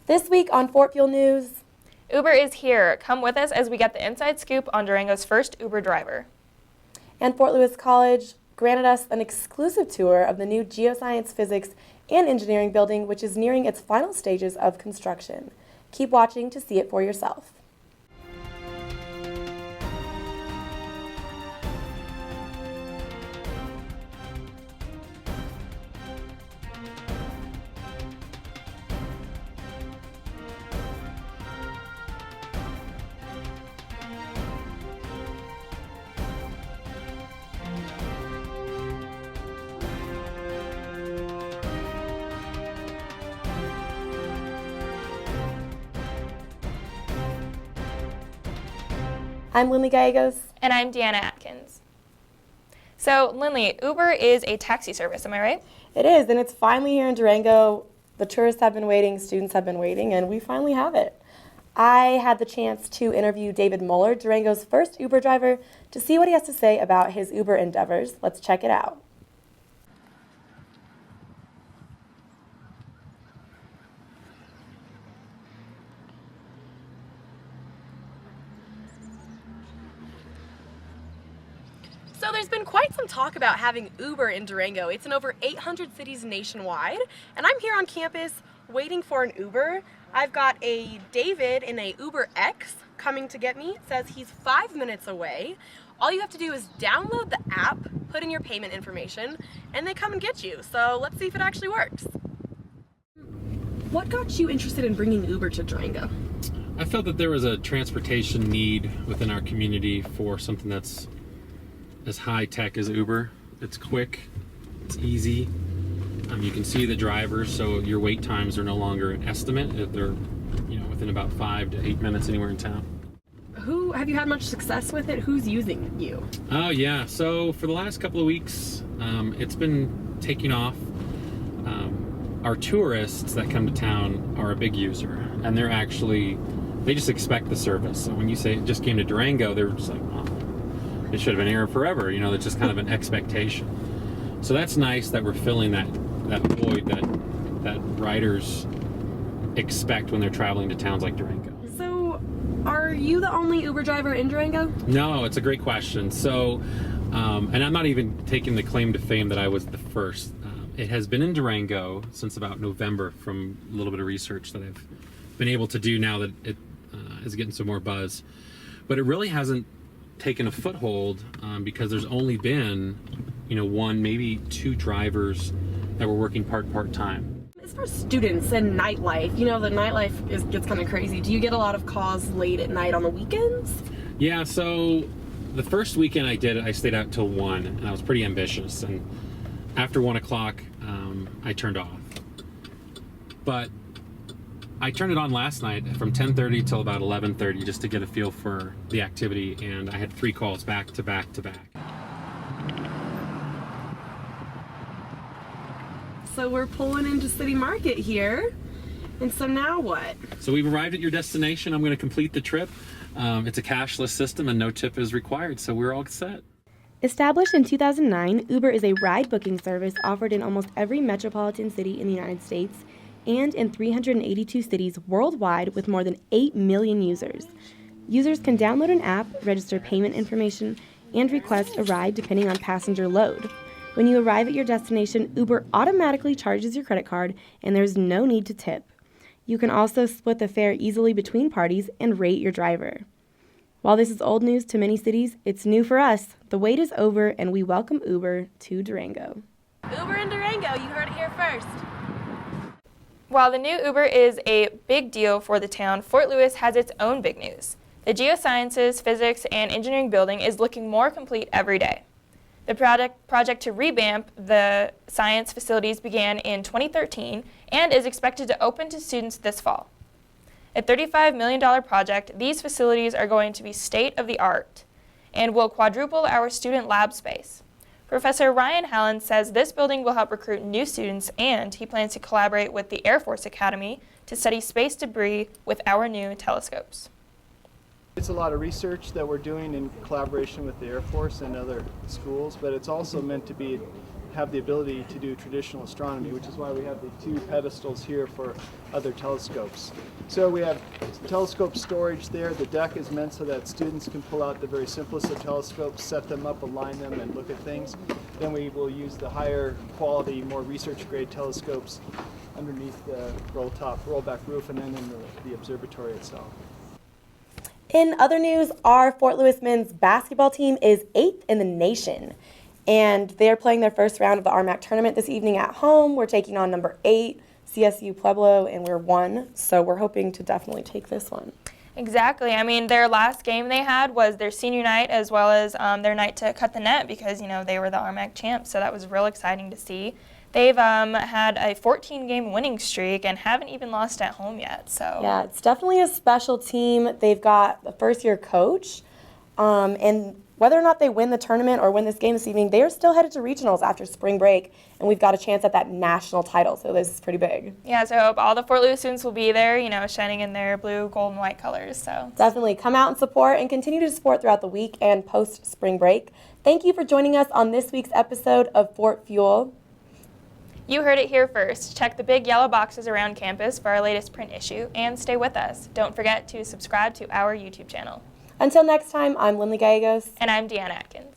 This week on Fort Fuel News, Uber is here. Come with us as we get the inside scoop on Durango's first Uber driver. and Fort Lewis College granted us an exclusive tour of the new Geoscience, Physics, and Engineering building, which is nearing its final stages of construction. Keep watching to see it for yourself. I'm Lindley Gallegos. And I'm Deanna Atkins. So, Lindley, Uber is a taxi service, am I right? It is, and it's finally here in Durango. The tourists have been waiting, students have been waiting, and we finally have it. I had the chance to interview David Muller, Durango's first Uber driver, to see what he has to say about his Uber endeavors. Let's check it out. So there's been quite some talk about having Uber in Durango. It's in over 800 cities nationwide, and I'm here on campus waiting for an Uber. I've got a David in a Uber X coming to get me. It says he's 5 minutes away. All you have to do is download the app, put in your payment information, and they come and get you. So let's see if it actually works. What got you interested in bringing Uber to Durango? I felt that there was a transportation need within our community for something that's as high tech as Uber. It's quick, it's easy. You can see the drivers, so your wait times are no longer an estimate. If they're, within about 5 to 8 minutes anywhere in town. Have you had much success with it? Who's using you? Oh yeah, so for the last couple of weeks, it's been taking off. Our tourists that come to town are a big user, and they just expect the service. So when you say it just came to Durango, they're just like, oh, it should have been here forever. It's just kind of an expectation. So that's nice that we're filling that void that riders expect when they're traveling to towns like Durango. So, are you the only Uber driver in Durango? No, it's a great question. So, and I'm not even taking the claim to fame that I was the first. It has been in Durango since about November from a little bit of research that I've been able to do now that it is getting some more buzz. But it really hasn't taken a foothold because there's only been, one, maybe two drivers that were working part-time. As far as students and nightlife, the nightlife gets kind of crazy. Do you get a lot of calls late at night on the weekends? Yeah, so the first weekend I stayed out till 1, and I was pretty ambitious. And after 1 o'clock, I turned off. But I turned it on last night from 10:30 till about 11:30 just to get a feel for the activity, and I had 3 calls back to back to back. So we're pulling into City Market here, and so now what? So we've arrived at your destination. I'm going to complete the trip. It's a cashless system and no tip is required, so we're all set. Established in 2009, Uber is a ride booking service offered in almost every metropolitan city in the United States and in 382 cities worldwide with more than 8 million users. Users can download an app, register payment information, and request a ride depending on passenger load. When you arrive at your destination, Uber automatically charges your credit card, and there's no need to tip. You can also split the fare easily between parties and rate your driver. While this is old news to many cities, it's new for us. The wait is over, and we welcome Uber to Durango. Uber in Durango, you heard it here first. While the new Uber is a big deal for the town, Fort Lewis has its own big news. The Geosciences, Physics, and Engineering building is looking more complete every day. The project to revamp the science facilities began in 2013 and is expected to open to students this fall. A $35 million project, these facilities are going to be state-of-the-art and will quadruple our student lab space. Professor Ryan Hallen says this building will help recruit new students, and he plans to collaborate with the Air Force Academy to study space debris with our new telescopes. It's a lot of research that we're doing in collaboration with the Air Force and other schools, but it's also meant to be have the ability to do traditional astronomy, which is why we have the two pedestals here for other telescopes. So we have telescope storage there. The deck is meant so that students can pull out the very simplest of telescopes, set them up, align them, and look at things. Then we will use the higher quality, more research grade telescopes underneath the rollback roof, and then in the observatory itself. In other news, our Fort Lewis men's basketball team is 8th in the nation, and they're playing their first round of the RMAC tournament this evening at home. We're taking on number 8, CSU Pueblo, and we're 1, so we're hoping to definitely take this one. Exactly. I mean, their last game they had was their senior night as well as their night to cut the net because, you know, they were the RMAC champs, so that was real exciting to see. They've had a 14-game winning streak and haven't even lost at home yet. So yeah, it's definitely a special team. They've got a first-year coach, and whether or not they win the tournament or win this game this evening, they are still headed to regionals after spring break, and we've got a chance at that national title, so this is pretty big. Yeah, so I hope all the Fort Lewis students will be there, you know, shining in their blue, gold, and white colors. So definitely come out and support, and continue to support throughout the week and post-spring break. Thank you for joining us on this week's episode of Fort Fuel. You heard it here first. Check the big yellow boxes around campus for our latest print issue, and stay with us. Don't forget to subscribe to our YouTube channel. Until next time, I'm Lindley Gallegos. And I'm Deanna Atkins.